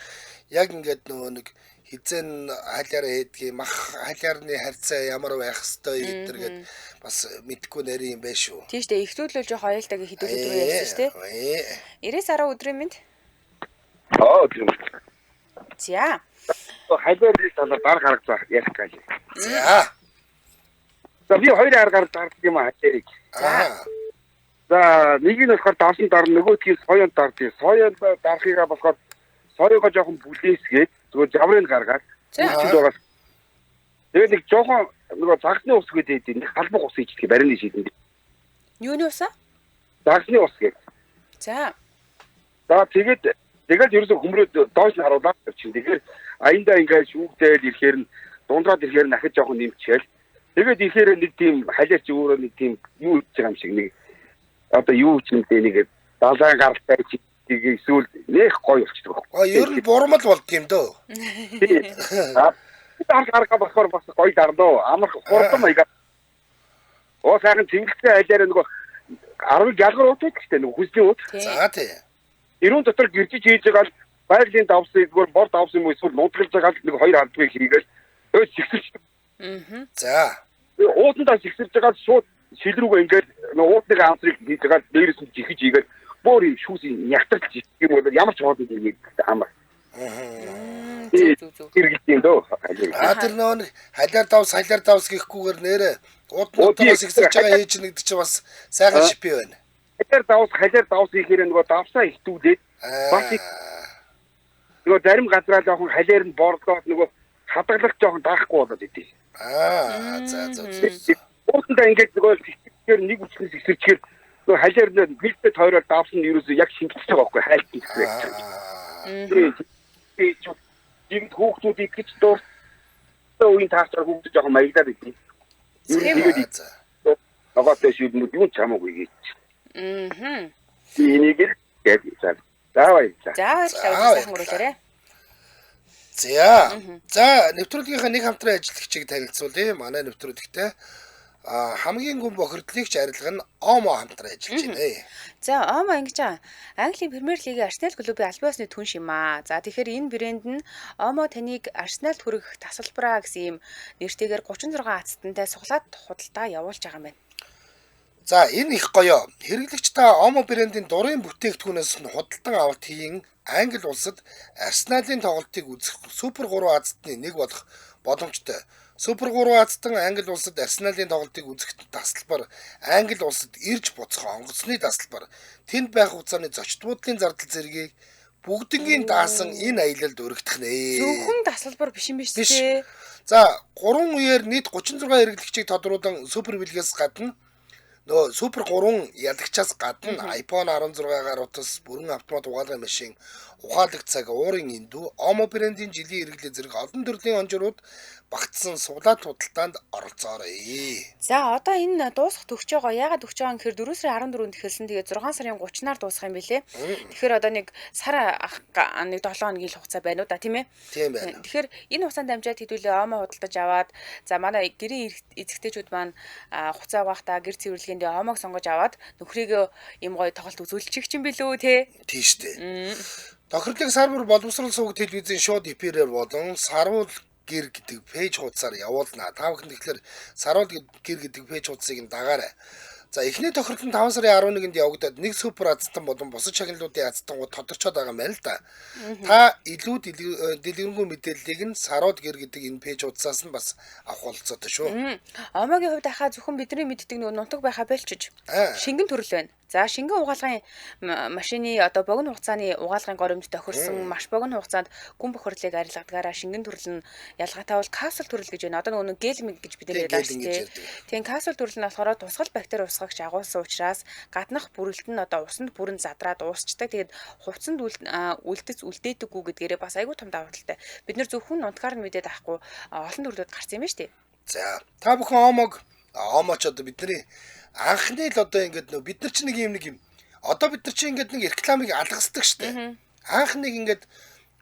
яг ингээд нөгөө нэг хизэн халиараа хийдгийг мах халиарны харьцаа ямар байх хэвээр эдэргээд бас мэдгүй нарийн юм байна шүү. Тийм шүү дээ. Ихтүүлэл жоох аюултайг хідүүлээд рүү ярьсан шүү дээ. 90 өдрийн минь. Өдрийн. За. Халиарны талаар дарга харагдах ярих гэж. За. За би хоёр аргаар дарддаг юм халиарыг. За нэг нь болохоор давсан дар нөгөөдгийг соёнд дардыг. Соёнд дарахыгаа болохоор соёогоо жоохон бүлээсгээд зүгээр жаврыг гаргаад байгаа. Тэгээд нэг жоохон нөгөө загсны ус гэдэг нэг халбах ус ийждэг барины шийдэнд. Юуны усаа? Загсны ус гэдэг. За. За тэгээд ерөөсө хүмрээд доош нь харуулаад чинь. Тэгэхээр аяндаа ингээд шүүгдээд ирэхээр нь дундраад ирэхээр нь ахиж жоохон нэмчихэл. Тэгээд ирэхээр нэг тийм халиарч өөрөө нэг тийм юу хийж байгаа юм шиг нэг одоо юу ч юм дээ нэг далайн гаралтай чигийг эсвэл нэх гоё болчихдог байхгүй. Ер нь бурамл болд юм дөө. Арга болохоор бас гоё дарлоо. Амарх хурдан маягаар. Сайхан цэнгэлцээ хайлаараа нөгөө 10 ялгар уутдаг шүү дээ нөгөө хүсний уут. За тий. Ирүүн дотор гэрчиж хийж байгаа байгалийн давсыг зүгээр бор давс юм эсвэл нутгалж байгаа нэг хоёр хардгийг хийгээл өө сэгсэрч. За. Уутандаа сэгсэрж байгаа шууд шил рүүгээ ингээд уутны ансрыг хийж байгаа дээрээс нь жихэж ийгээд бөөр юм шүүсийн нягтарч юм бол ямар ч хоолой юм амар. Зүг. Иргэдийн дөө. Тэр нөө халиар давс гэхгүйгээр нэрэ уутнуудаас сэгсэрж байгаа хийж нэгдэг чи бас сайхан шипи байна. Халиар давс хийхээр нөгөө давсаа ихтүүлээд бас нөгөө зарим газраа жоохон халиар нь бордоод нөгөө хадгалах жоохон даахгүй болоод идэв. За. Уутандаа ингээд нөгөө сэгсэрчээр нэг үчнээс сэгсэрчээр нөгөө халиар нь бэлдээ тойроод давсан нь ерөөсөө яг шингэцэж байгаа байхгүй хайлт гэсэн. Тэгээд хүүхдүүдийг гэж дуртай үеийн таасраа хүүхдүүд жоохон маягдаад идэв. Тэгээд ногоотой шийднүүд юу ч хамаагүй гэж. Энийг гээд за баярлалаа. Сайхан өнгөрүүлээрэй. За нэвтрүүлгийнхаа нэг хамтран ажиллагчийг танилцуулъя. Манай нэвтрүүлэгтээ хамгийн гүн бохирдлыгч арилга нь Омо хамтран ажиллаж байна. За Омо ингэж байгаа. Английн Премьер Лигийн Арсенал клубын албан ёсны түнш юм аа. За тэгэхээр энэ брэнд нь Омо таныг Арсеналд хүрэх тасалбараа гэсэн юм нэртэйгээр 36 ацтантай суглаад худалдаа явуулж байгаа юм байна. За энэ их гоё. Хэрэглэгч та Омо брэндийн дурын бүтээгдэхүүнээс нь худалдан авалт хийн Англи улсад Арсеналын тоглолтыг үзэх Супер 3 азтны нэг болох боломжтой. Супер 3 азтан Англи улсад Арсеналын тоглолтыг үзэх тасалбар Англи улсад ирж буцах онгоцны тасалбар тэнд байх хугацааны зочд буудлын зардал зэргийг бүгднгийн даасан энэ аялалд өргөдөх нэ. Зөвхөн тасалбар биш юм биш үү? За 3 үеэр нийт 36 хэрэглэгчийг тодруулан Супер билгээс гадна нөгөө Супер 3 ялагчаас гадна iPhone 16-гаар утас бүрэн автомат угаалгын машин, ухаалаг цаг, уурын эндүү, Омо брендийн жилийн хэрэглээ зэрэг олон төрлийн онжирууд багтсан суглаад худалдаанд оролцоорой. За одоо энэ дуусах төгсөж байгаа. Яагаад төгсөж байгаа гэхээр 4 сарын 14-нд эхэлсэн. Тэгээд 6 сарын 30-наар дуусах юм билэ. Тэгэхээр одоо нэг сар нэг 7 хоногийн хугацаа байна уу да, тийм ээ? Тийм байна. Тэгэхээр энэ хугацаанд дамжаад хэдүүлээ Омо худалдаж аваад за манай гэрийн эзэгтэйчүүд маань хугацаа угаахтаа гэр цэвэрлэгээндээ Омог сонгож аваад нөхрийгөө юм гоё тоглолт үзүүлчих юм билүү те. Тийм штэ. Тохирлыг сар бүр боловсрол суваг телевизийн шууд эфирээр болон саруул гэр гэдэг пэйж хуудасаар явуулнаа. Та бүхэн тэгэхээр саруул гэр гэдэг пэйж хуудсыг нь дагаарай. За эхний тохиолдол нь 5 сарын 11-нд явагдаад нэг супер азтан болон бусад шагналуудын азтангууд тодорчоод байгаа юм байна л да. Та илүү дэлгэрэнгүй мэдээллийг нь Сарууд гэр гэдэг энэ пэйж утсаас нь бас авах болцоотой шүү. Омогийн хувьд хаа зөвхөн бидний мэддэг нэг нутаг байхаа болчих. Шингэн төрөл байна. За шингэн угаалгын машины одоо богино хугацааны угаалгын горимд тохирсон маш богино хугацаанд гүн бохирлыг арилгадгаараа шингэн төрөл нь ялгаатай бол капсул төрөл гэж байна. Одоо нөгөө гелмиг гэж бид нэр ярьдаг шүү дээ. Тийм капсул төрөл нь болохоор тусгал бактери усгагч агуулсан учраас гаднах бүрэлт нь одоо усанд бүрэн задраад уусчдаг. Тэгээд хувцсанд үлдэц үлдээдэггүй гэдгээрээ бас айгүй том давуу талтай. Бид нэр зөвхөн нутгаар нь мэдээд авахгүй олон төрлөд гарсан юм байна шүү дээ. За та бүхэн омооч одоо бидний анхны л одоо ингээд бид нар чинь нэг юм одоо бид нар чинь ингээд нэг рекламыг алгасдаг штэ. Анх нэг ингээд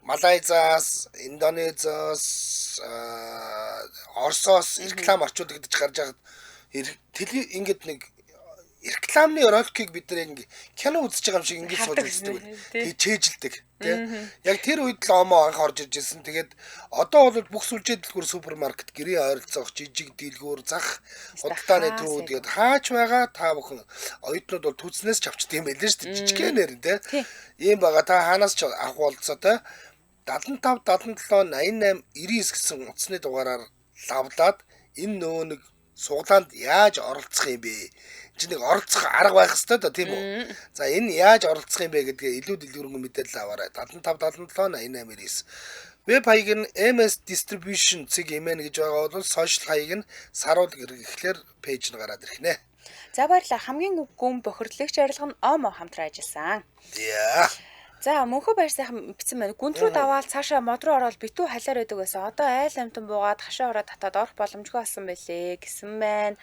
Малайзаас, Индонезиас, Оросоос реклам орчуулдаг гэж гарч байгаад ингээд нэг рекламны роликийг бид нар ингэ кино үзэж байгаа юм шиг ингэж сууж үздэг байна. Тэгээ чэйжилдэг тий. Яг тэр үед л омоо анх орж ирж ирсэн. Тэгээд одоо бол бүх сүлжээ дэлгүүр супермаркет гэрийн ойролцоох жижиг дэлгүүр зах худалдааны төвүүд гээд хаач байгаа та бүхэн оюутнууд бол түүснээс ч авчдаг юм байлээ шүү дээ. Жижигэнээр тий. Ийм байгаа та хаанаас ч авах болцоотой 75 77 88 99 гэсэн утасны дугаараар лавлаад энэ нөө нэг суглаанд яаж оролцох юм бэ? Чи нэг оролцох арга байх хэвээр да тийм үү? За энэ яаж оролцох юм бэ гэдгээ илүү дэлгэрэнгүй мэдээлэл аваарай. 75 77 88 99. Веб хаяг нь MS Distribution цэг имэн гэж байгаа бол сошиал хаяг нь Сарууд гэхлээр пэйж нь гараад ирэх нэ. За баярлалаа. Хамгийн гүн бохирдлагч арилга нь Омо хамтран ажилласан. Яа. За мөнхөө байр сайхан бичсэн байна. Гүн рүү даваад цаашаа мод руу ороод битүү халиар байдаг байсан. Одоо айл амтан буугаад хашаа ороод татаад орох боломжгүй болсон байлээ гэсэн байна.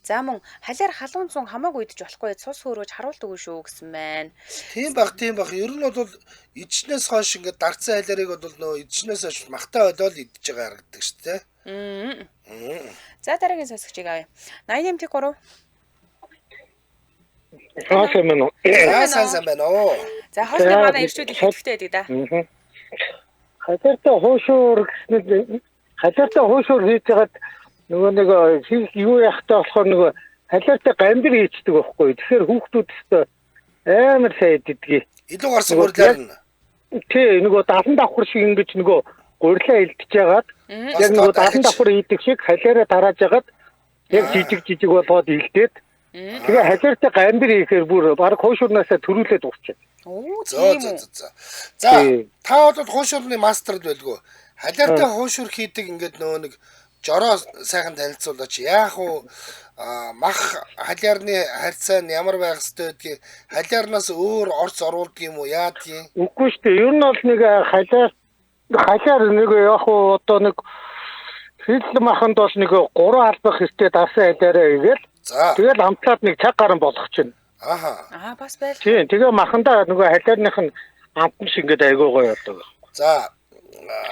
За мөн халиар халуун цун хамаагүй идэж болохгүй цус хөрөөж харуулдаг шүү гэсэн байна. Тийм баг. Ер нь бол идснээс хойш ингээд дарцсан халиарыг бол нөө идснээс хойш махтай ойлоод идэж байгаа харагддаг шүү дээ. За дараагийн сонсогчийг авъя. 88-3. Сайн байна уу? Сайн байна уу? За хоолны манай ирчүүд их хэвтэй байдаг да. Халиартай хуушуур хийж хагаад нөгөө нэг юу яхтай болохоор нөгөө халиартай гамбир хийцдэг байхгүй. Тэгэхээр хүүхдүүд амар сайн иддэг. Илүү гарсан гурлаар нь. Тий, нөгөө дадан давхар шиг ингэж нөгөө гурилаа илтж яагаад яг нөгөө дадан давхар идэх шиг халиараа тарааж яагаад яг жижиг болоод илдээд тэгээ халиартай гамбир хийхээр бүр баг хуушуурнаасаа төрүүлээд дуусчих. За та бол хуушуурны мастер байлгүй. Халиартай хуушур хийдэг ингээд нөгөө нэг жороо сайхан танилцуулаач. Яах вэ? Мах халиарны харьцаа нь ямар байх ёстой гэдгийг халиарнаас өөр орц оруулдаг юм уу? Яадгийг? Үгүй шүү дээ. Ер нь бол нэг халиар нэг яг одоо нэг хилл маханд бол нэг 3 албах хэрэгтэй давсан халиараа игээл. Тэгэл амтлаад нэг цаг гарan болгох чинь. Бас байл. Тийм, тэгээ махандаа нөгөө халиарных нь амтан шиг ингээд айгуу гоё болдог. За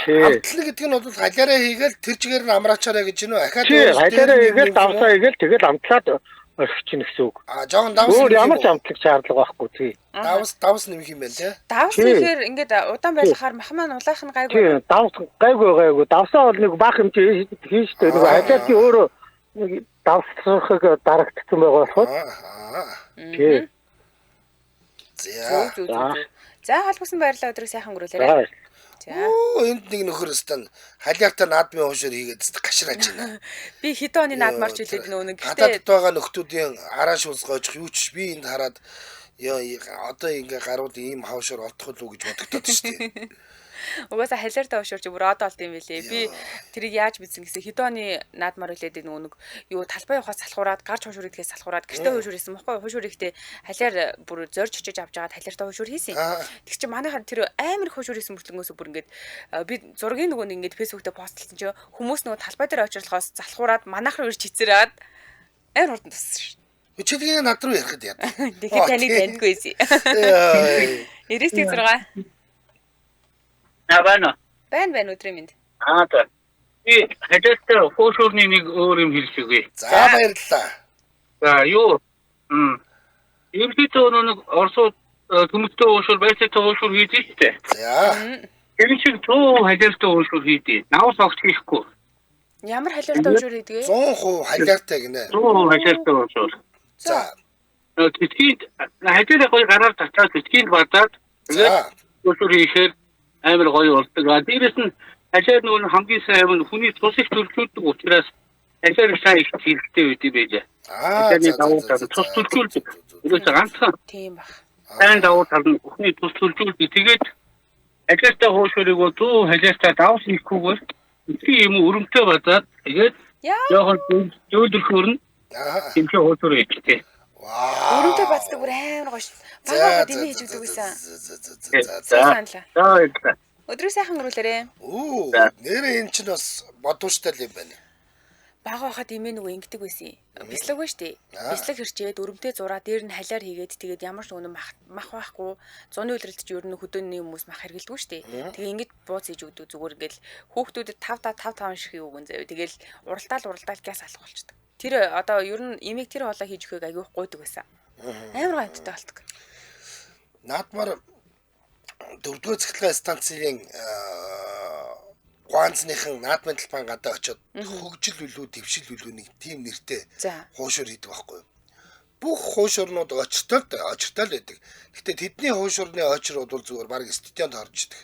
амтлал гэдэг нь бол халиараа хийгээл тэр чигээр нь амраачаарэ гэж юм уу? Ахаад халиараа хийгээл давсаа хийгээл тэгэл амтлаад орхиж чинь гэсэн үг. Жохон давс. Өөр ямар ч амтлах шаардлага байхгүй тий. Давс нэмэх юм байна тий. Давс ихээр ингээд удаан байлгахаар мах маань улаах нь гайгүй. Тий, давс гайгүй. Давсаа бол нэг бах хэмжээ хийжтэй нөгөө халиарчи өөрөө давсрахыг дарагдсан байгаа болоход. Тий. За халбсан баярлалаа өдрийг сайхан өнгөрүүлээрэй. Энд нэг нөхөр өстөн халиартай наадмын хуушир хийгээд гашрааж байна. Би хэдэн оны наадмарч хэлээд нөө гэхдээ байгаа нөхдүүдийн арааш ус гоож юу ч би энд хараад одоо ингээ гарууд ийм хавшир олдох уу гэж бодогдоод шүү дээ. Угаасаа халиартай хууширч бүр одоо олд юм билээ. Би тэрийг яаж бичсэн гэсэн хэдэн оны наадмар хэлээд нөгөө нэг юу талбай явахаас салхураад гарч хуушир идэхээс салхураад гэртээ хуушир хийсэн баггүй. Хуушир ихтэй халиар бүр зорж очиж авч байгаад халиартай хуушир хийсэн. Тэг чи манайхаар тэр амар их хуушир хийсэн мөртлөнгөөс бүр ингээд би зургийн нөгөө нэг ингээд фэйсбүүк дээр постлсон чи хүмүүс нөгөө талбай дээр очирлохоос залхуураад манайхаар ирж хицэрээд амар хурдан туссан шүү. Чи тэгээ над руу ярих гэдэг. Тэгэхээр таныг таньдгүй эсэ. 96. Байна өдрийн минь. За. Би халиартай хуушуурны нэг өөр юм хэлж өгье. За баярлалаа. За юу? Ерөнхийдөө нэг Оросууд төмөлтөө хуушур байцаатай хуушур хийдэг дээ. За. Тэр шиг зөө халиартай хуушур хийдэг. Навс огт хийхгүй. Ямар халиартай хуушур хийдэг вэ? 100% халиартай гинэ. 100% халиартай хуушур. За Тэтгэнд хажууд гоё гараар татаад тэтгэнд бадаад тэгээд өсөр хийхээр амар гоё болдог. Дээрээс нь хажууд нөгөө хамгийн сайн юм хүний цусыг төлөвлөдөг учраас хажууд сайн их хэрэгтэй үед юм байлаа. Тэгээд давуу тал цус төлөвлөдөг. Өөрөөр ганцхан Тийм баг. сайн давуу тал нь хүний цус төлөвлөдөг. Тэгээд хажуудтай хуушрыг зүү хажуудтай давс хийхгүйгээр iki юм өрөмтөө бадаад тэгээд жоохон зөөдөрхөөрн тэмхээ хуушрыг хийхдээ. Өрөмтөө бацдаг бүр амар гоё шүү. Багаагаад энэ хийж өгдөг байсан. За. Өдрөө сайхан өнгөрүүлээрэ. Нэрээ эн чинь бас бодвоштай л юм байна. Бага байхад имээ нөгөө ингэдэг байсан. Бислэг ба штэ. Бислэг хэрчээд өрөмтөө зураа дээр нь халиар хийгээд тэгээд ямар ч нөгөө мах байхгүй зуны үйлрэлт чи ер нь хөдөөний хүмүүс мах хэргэлдэггүй штэ. Тэгээ ингэж бууз хийж өгдөг зүгээр ингээл хүүхдүүдэд 5 шиг өгөн заяа. Тэгээл уралдаал гяс алах болчдөг. Тэр одоо ер нь имийг тэр хоолой хийж өгөхөйг аягүй гойдог байсан. Амар гайдтай болдог. Наадмаар 4-р цэцлэгээ станцын Гуанцныхан наадмын талбайн гадаа очиод хөгжил үлүү, дэвшил үлүүнийг тийм нэртэй хуушур хийдэг байхгүй юу? Бүх хуушурнууд очиртой л байдаг. Гэхдээ тэдний хуушурны очрууд бол зүгээр баг студент орж идэг.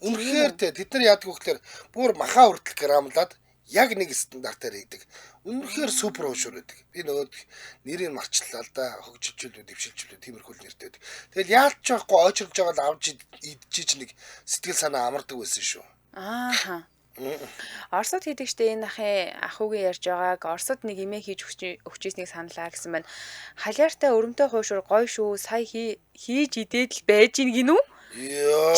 Үнэхээр тэд нар яадаг вэ гэхээр бүр махаа хүртэл грамлаад яг нэг стандартаар хийдэг. Үнэхээр супер хуушур байдаг. Би нөгөө нэрийг марчлаа л да. Хөгжилчүүлүү, дэвшилчүүлүү тиймэрхүү нэртэй байдаг. Тэгэл яалч байхгүй очирж байгаа л авч идчихэж нэг сэтгэл санаа амардаг байсан шүү. Ааха. Оросд хийдэг штэ энэ ахыугийн ярьж байгааг Оросд нэг имээ хийж өгчээснийг саналаа гэсэн байна. Халиартай өрөмтөө хуушур гоё шүү. Сая хийж идээд л байж ийн гинүү?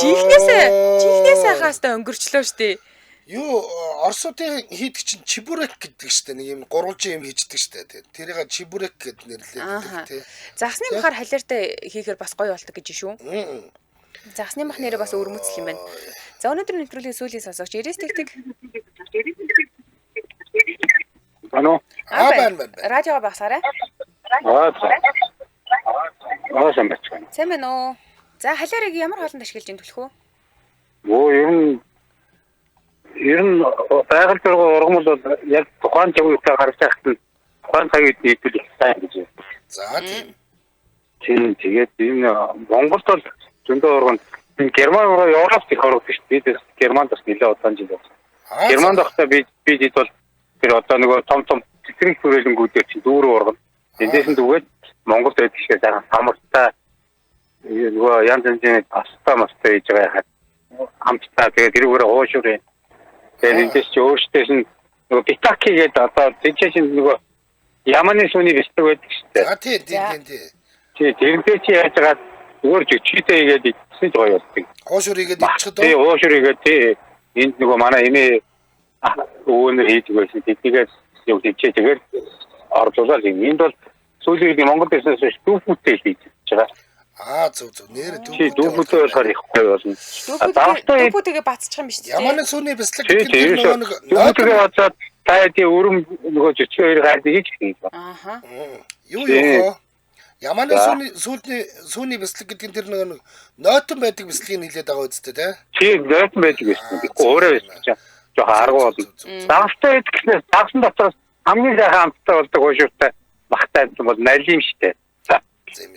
Чихнээсээ хаастаа өнгөрчлөө штэ. Юу Оросуудын хийдэг чинь чебурек гэдэг штэ. Нэг юм гурвалжин юм хийждэг штэ. Тэрийг чебурек гэд нэрлэдэг тий. Загсны махаар халиартай хийхээр бас гоё болдог гэж шүү. Загсны мах нэрээ бас өрмөцөл юм байна. За өнөөдөр нэвтрүүлгийн сүүлийн сонсогч Ирээс тэгтэг. Ано. Радио багсаарай. Сайн байна уу? За халиарыг ямар хоолнд ашиглаж ин төлөх үү? Ер нь байгаль зураг ургамал бол яг тухайн цагуудаа гарч байхад нь тухайн цаг үед нийтүүлэх сайн гэж. За тийм. Тэгээд энэ Монголд бол зөндөө урган Герман руу Европт их орох биш. Бид Германд бас нэлээд удаан жил болсон. Германд ахта бид бол тэр одоо нөгөө том цэцрийн хүрээлэнгүүдээр чинь дүүрэн урган. Эндээс нь түгээд Монголд байдаг шиг сайхан самартай нөгөө янз янзын паста хийж байгаа хамтдаа тэгээд тэрүүгээр уушрын. Тэгээд эндээс чи өөртөөс нь нөгөө битаки гэдэг одоо тийч нөгөө яманы сүний бистэг байдаг шүү дээ. Тийм. Тэрнтэй чи яаж байгаа зүгээр чичтэй хийгээд идсэн гоё болдог. Хуушур хийгээд идчихэд. Тий, хуушур хийгээд энд нөгөө манай эмээ өөнөр хийдэг байсан. Тэднийгээс юу тийчээ тэгээд орлуулаад энд бол сүүлийн Монгол бизнес дүүфүүтэй хийж байгаа. Зөв. Нэр дүүфүүтэй болохоор их гоё болно. Дүүфүүтэйгээ бацчих юм биш үү? Яманы сүний бэлэг гэдэг нөгөө дүүфүүтэйгээ бацаад та тий өрөм нөгөө чичээ хоёр гайд хийж хийх юм. Ааха. Юу. Яманы сүний бэлэг гэдэг нь тэр нэг нойтон байдаг бэлгийг нийлээд байгаа үстэй тий. Тийм нойтон байдаг байсан. Өөрөө байсан. Жохоо аргу болно. Дагстай гэхнээс дагсан дотор хамгийн сайхан амттай болдог хуушуртай багтай юм бол налим штэ.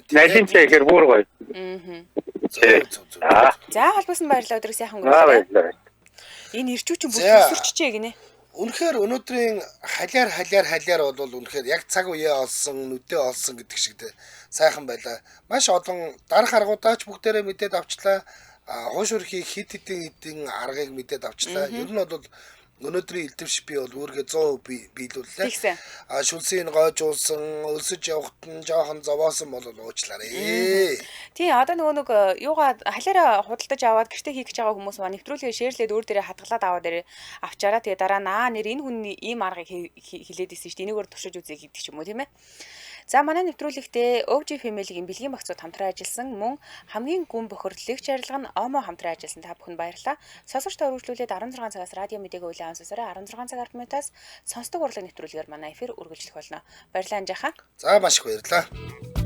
Налимтай ихэр бүр гоё. За холбосон баярлалаа өдрөө сайхан өнгөрүүлээ. Энэ ирчүүчин бүр төсөрчжээ гинэ. Үнэхээр өнөөдрийн халиар бол үнэхээр яг цаг үеэ олсон, нүдээ олсон гэдэг шиг сайхан байлаа. Маш олон дарах аргуудаач бүгдээрээ мэдээд авчлаа. Хуушур хийх хэдэн аргыг мэдээд авчлаа. Ер нь бол өнөөдрийн элдвш би бол үүргээ 100% биелүүллээ. Шүлсийн гойжуулсан, өлсөж явахт нь жоохон зовоосон бол уучлаарай. Тий, одоо нөгөө юугаа халиараа худалдаж аваад гэртээ хийх гэж байгаа хүмүүс маань нэвтрүүлгээ шеэрлээд өөр дээрээ хадгалаад аваад авчаараа тэгээ дараа нь нэр энэ хүний ийм аргыг хилээд исэн шүү дээ. Энийгээр туршиж үзье гэдэг ч юм уу тийм ээ. За манай нэвтрүүлэгтээ OG Family-гийн бэлгийн багцууд хамтран ажилласан мөн хамгийн гүн бохирлогч арилга нь Омо хамтран ажилласан та бүхэнд баярлалаа. Сонсогчдоо өргөжлүүлээд 16 цагаас радио мэдээг улаан сонсороо 16 цаг 10 минутаас сонсдог урлаг нэвтрүүлгээр манай эфир үргэлжлэх болно. Баярлалаа анжааха. За маш их баярлалаа.